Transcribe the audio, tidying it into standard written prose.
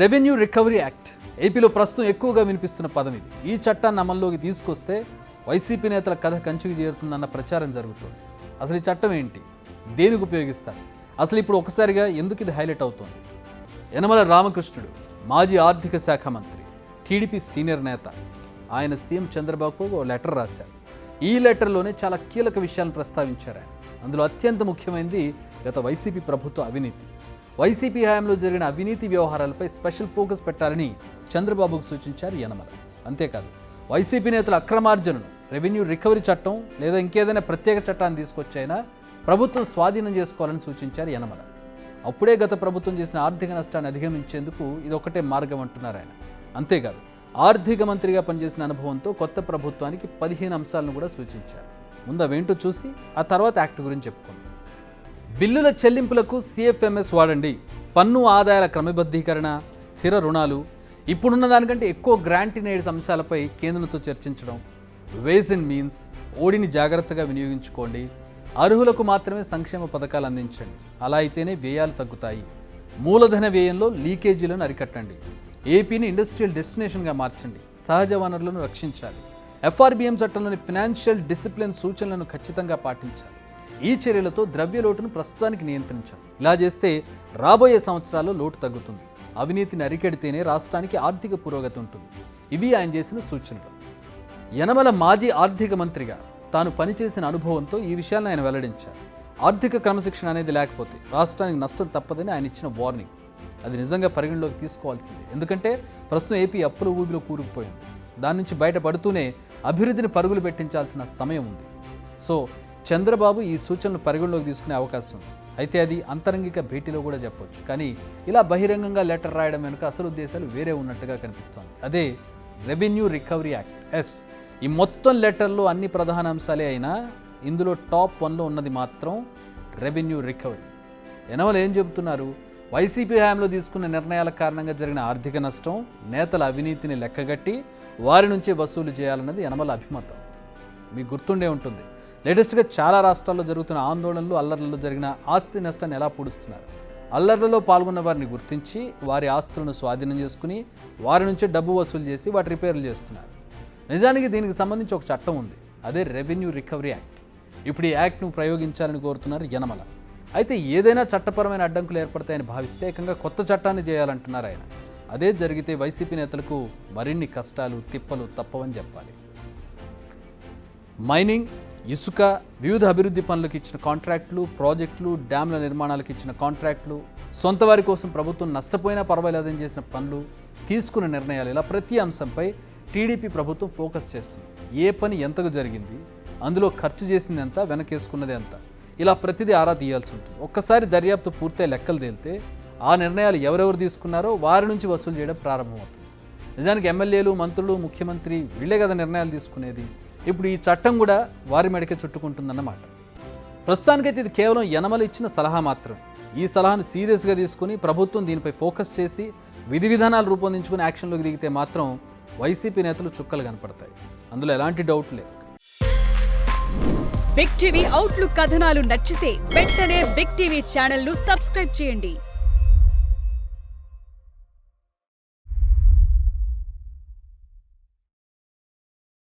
Revenue recovery act ఏపీలో ప్రస్తుతం ఎక్కువగా వినిపిస్తున్న పదం ఇది. ఈ చట్టాన్ని అమల్లోకి తీసుకొస్తే వైసీపీ నేతల కథ కంచుకు చేరుతుందన్న ప్రచారం జరుగుతుంది. అసలు ఈ చట్టం ఏంటి, దేనికి ఉపయోగిస్తారు, అసలు ఇప్పుడు ఒకసారిగా ఎందుకు ఇది హైలైట్ అవుతోంది? యనమల రామకృష్ణుడు మాజీ ఆర్థిక శాఖ మంత్రి, టీడీపీ సీనియర్ నేత. ఆయన సీఎం చంద్రబాబుకు ఒక లెటర్ రాశారు. ఈ లెటర్లోనే చాలా కీలక విషయాలను ప్రస్తావించారు ఆయన. అందులో అత్యంత ముఖ్యమైనది గత వైసీపీ ప్రభుత్వ అవినీతి. వైసీపీ హయాంలో జరిగిన అవినీతి వ్యవహారాలపై స్పెషల్ ఫోకస్ పెట్టాలని చంద్రబాబుకు సూచించారు యనమల. అంతేకాదు, వైసీపీ నేతల అక్రమార్జనను రెవెన్యూ రికవరీ చట్టం లేదా ఇంకేదైనా ప్రత్యేక చట్టాన్ని తీసుకొచ్చైనా ప్రభుత్వం స్వాధీనం చేసుకోవాలని సూచించారు యనమల. అప్పుడే గత ప్రభుత్వం చేసిన ఆర్థిక నష్టాన్ని అధిగమించేందుకు ఇదొక్కటే మార్గం అంటున్నారు ఆయన. అంతేకాదు, ఆర్థిక మంత్రిగా పనిచేసిన అనుభవంతో కొత్త ప్రభుత్వానికి 15 అంశాలను కూడా సూచించారు. ముందు అవేంటో చూసి ఆ తర్వాత యాక్ట్ గురించి చెప్పుకుందాం. బిల్లుల చెల్లింపులకు CFMS వాడండి, పన్ను ఆదాయాల క్రమబద్ధీకరణ, స్థిర రుణాలు, ఇప్పుడున్న దానికంటే ఎక్కువ గ్రాంట్ ఇన్ ఎయిడ్స్ అంశాలపై కేంద్రంతో చర్చించడం, వేస్ అండ్ మీన్స్, ఓడిని జాగ్రత్తగా వినియోగించుకోండి, అర్హులకు మాత్రమే సంక్షేమ పథకాలు అందించండి, అలా అయితేనే వ్యయాలు తగ్గుతాయి, మూలధన వ్యయంలో లీకేజీలను అరికట్టండి, ఏపీని ఇండస్ట్రియల్ డెస్టినేషన్గా మార్చండి, సహజ వనరులను రక్షించాలి, FRBM చట్టంలోని ఫినాన్షియల్ డిసిప్లిన్ సూచనలను ఖచ్చితంగా పాటించాలి. ఈ చర్యలతో ద్రవ్య లోటును ప్రస్తుతానికి నియంత్రించాలి. ఇలా చేస్తే రాబోయే సంవత్సరాల్లో లోటు తగ్గుతుంది, అవినీతిని అరికెడితేనే రాష్ట్రానికి ఆర్థిక పురోగతి ఉంటుంది. ఇవి ఆయన చేసిన సూచనలు. యనమల మాజీ ఆర్థిక మంత్రిగా తాను పనిచేసిన అనుభవంతో ఈ విషయాలను ఆయన వెల్లడించారు. ఆర్థిక క్రమశిక్షణ అనేది లేకపోతే రాష్ట్రానికి నష్టం తప్పదని ఆయన ఇచ్చిన వార్నింగ్. అది నిజంగా పరిగణలోకి తీసుకోవాల్సింది. ఎందుకంటే ప్రస్తుతం ఏపీ అప్పుల ఊబిలో కూరుకుపోయింది. దాని నుంచి బయటపడుతూనే అభివృద్ధిని పరుగులు పెట్టించాల్సిన సమయం ఉంది. సో చంద్రబాబు ఈ సూచనలు పరిగణలోకి తీసుకునే అవకాశం ఉంది. అయితే అది అంతరంగిక భేటీలో కూడా చెప్పొచ్చు. కానీ ఇలా బహిరంగంగా లెటర్ రాయడం వెనుక అసలు ఉద్దేశాలు వేరే ఉన్నట్టుగా కనిపిస్తోంది. అదే రెవెన్యూ రికవరీ యాక్ట్. ఈ మొత్తం లెటర్లో అన్ని ప్రధాన అంశాలే అయినా ఇందులో టాప్ 1లో ఉన్నది మాత్రం రెవెన్యూ రికవరీ. యనమల ఏం చెబుతున్నారు? వైసీపీ హయాంలో తీసుకున్న నిర్ణయాల కారణంగా జరిగిన ఆర్థిక నష్టం, నేతల అవినీతిని లెక్కగట్టి వారి నుంచే వసూలు చేయాలన్నది యనమల అభిమతం. మీకు గుర్తుండే ఉంటుంది, లేటెస్ట్గా చాలా రాష్ట్రాల్లో జరుగుతున్న ఆందోళనలు, అల్లర్లలో జరిగిన ఆస్తి నష్టాన్ని ఎలా పూడుస్తున్నారు. అల్లర్లలో పాల్గొన్న వారిని గుర్తించి వారి ఆస్తులను స్వాధీనం చేసుకుని వారి నుంచే డబ్బు వసూలు చేసి వాటి రిపేర్లు చేస్తున్నారు. నిజానికి దీనికి సంబంధించి ఒక చట్టం ఉంది, అదే రెవెన్యూ రికవరీ యాక్ట్. ఇప్పుడు ఈ యాక్ట్ను ప్రయోగించాలని కోరుతున్నారు యనమల. అయితే ఏదైనా చట్టపరమైన అడ్డంకులు ఏర్పడతాయని భావిస్తే ఏకంగా కొత్త చట్టాన్ని చేయాలంటున్నారు ఆయన. అదే జరిగితే వైసీపీ నేతలకు మరిన్ని కష్టాలు, తిప్పలు తప్పవని చెప్పాలి. మైనింగ్, ఇసుక, వివిధ అభివృద్ధి పనులకు ఇచ్చిన కాంట్రాక్టులు, ప్రాజెక్టులు, డ్యామ్ల నిర్మాణాలకు ఇచ్చిన కాంట్రాక్టులు, సొంత వారి కోసం ప్రభుత్వం నష్టపోయినా పర్వాలేదని చేసిన పనులు, తీసుకున్న నిర్ణయాలు, ఇలా ప్రతి అంశంపై టీడీపీ ప్రభుత్వం ఫోకస్ చేస్తుంది. ఏ పని ఎంతకు జరిగింది, అందులో ఖర్చు చేసింది ఎంత, వెనకేసుకున్నది ఎంత, ఇలా ప్రతిదీ ఆరా తీయాల్సి ఉంటుంది. ఒక్కసారి దర్యాప్తు పూర్తయి లెక్కలు తేలితే ఆ నిర్ణయాలు ఎవరెవరు తీసుకున్నారో వారి నుంచి వసూలు చేయడం ప్రారంభమవుతుంది. నిజానికి ఎమ్మెల్యేలు, మంత్రులు, ముఖ్యమంత్రి వీళ్ళే కదా నిర్ణయాలు తీసుకునేది. ఇప్పుడు ఈ చట్టం కూడా వారి మెడకే చుట్టుకుంటుందన్నమాట. ప్రస్తుతానికైతే ఇది కేవలం యనమల ఇచ్చిన సలహా మాత్రమే. ఈ సలహాను సీరియస్గా తీసుకుని ప్రభుత్వం దీనిపై ఫోకస్ చేసి విధి విధానాలు రూపొందించుకుని యాక్షన్లోకి దిగితే మాత్రం వైసీపీ నేతలు చుక్కలు కనపడతాయి. అందులో ఎలాంటి డౌట్ లేదు. బిగ్ టీవీ అవుట్లుక్ కథనాలు నచ్చితే వెంటనే బిగ్ టీవీ ఛానల్ ను సబ్స్క్రైబ్ చేయండి.